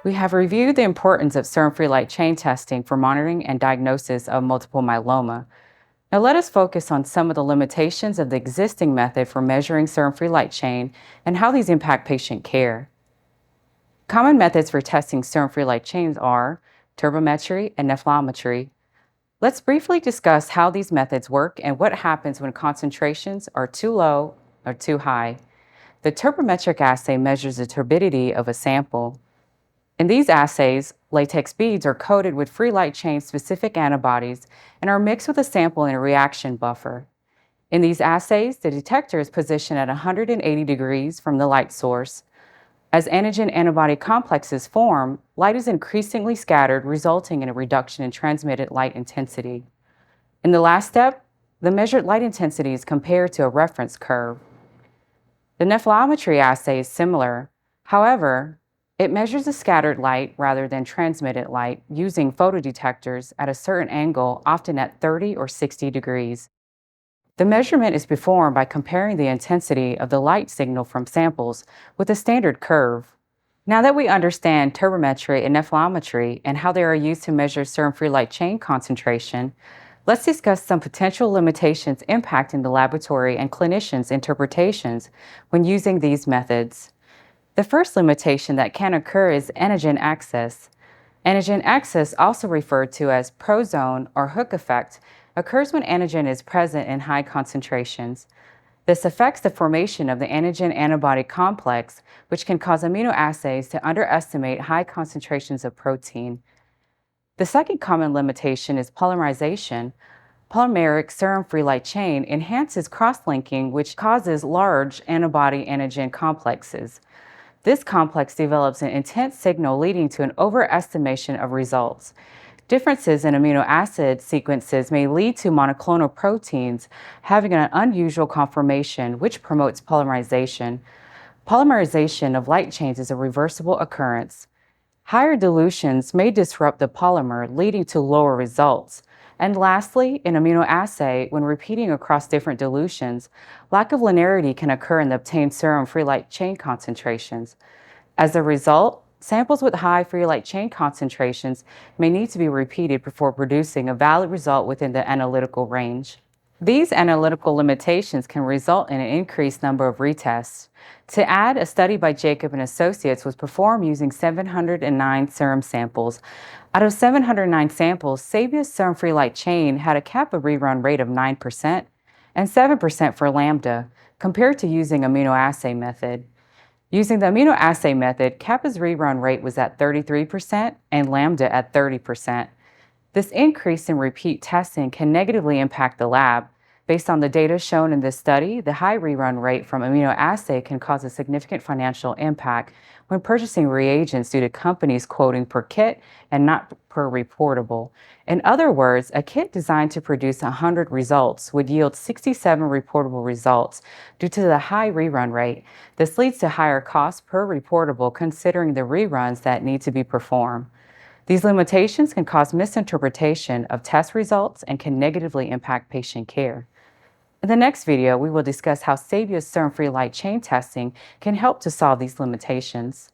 We have reviewed the importance of serum-free light chain testing for monitoring and diagnosis of multiple myeloma. Now let us focus on some of the limitations of the existing method for measuring serum-free light chain and how these impact patient care. Common methods for testing serum-free light chains are turbometry and nephelometry. Let's briefly discuss how these methods work and what happens when concentrations are too low or too high. The turbometric assay measures the turbidity of a sample. In these assays, latex beads are coated with free light chain specific antibodies and are mixed with a sample in a reaction buffer. In these assays, the detector is positioned at 180 degrees from the light source. As antigen antibody complexes form, light is increasingly scattered, resulting in a reduction in transmitted light intensity. In the last step, the measured light intensity is compared to a reference curve. The nephelometry assay is similar. However, it measures the scattered light rather than transmitted light using photodetectors at a certain angle, often at 30 or 60 degrees. The measurement is performed by comparing the intensity of the light signal from samples with a standard curve. Now that we understand turbometry and nephelometry and how they are used to measure serum-free light chain concentration, let's discuss some potential limitations impacting the laboratory and clinicians' interpretations when using these methods. The first limitation that can occur is antigen access. Antigen access, also referred to as prozone or hook effect, occurs when antigen is present in high concentrations. This affects the formation of the antigen-antibody complex, which can cause immunoassays to underestimate high concentrations of protein. The second common limitation is polymerization. Polymeric serum-free light chain enhances cross-linking, which causes large antibody-antigen complexes. This complex develops an intense signal leading to an overestimation of results. Differences in amino acid sequences may lead to monoclonal proteins having an unusual conformation, which promotes polymerization. Polymerization of light chains is a reversible occurrence. Higher dilutions may disrupt the polymer, leading to lower results. And lastly, in immunoassay, when repeating across different dilutions, lack of linearity can occur in the obtained serum-free light chain concentrations. As a result, samples with high free light chain concentrations may need to be repeated before producing a valid result within the analytical range. These analytical limitations can result in an increased number of retests. To add, a study by Jacob and Associates was performed using 709 serum samples. Out of 709 samples, Sebia's serum-free light chain had a kappa rerun rate of 9% and 7% for lambda, compared to using immunoassay method. Using the immunoassay method, kappa's rerun rate was at 33% and lambda at 30%. This increase in repeat testing can negatively impact the lab. Based on the data shown in this study, the high rerun rate from immunoassay can cause a significant financial impact when purchasing reagents due to companies quoting per kit and not per reportable. In other words, a kit designed to produce 100 results would yield 67 reportable results due to the high rerun rate. This leads to higher costs per reportable considering the reruns that need to be performed. These limitations can cause misinterpretation of test results and can negatively impact patient care. In the next video, we will discuss how Sebia's serum-free light chain testing can help to solve these limitations.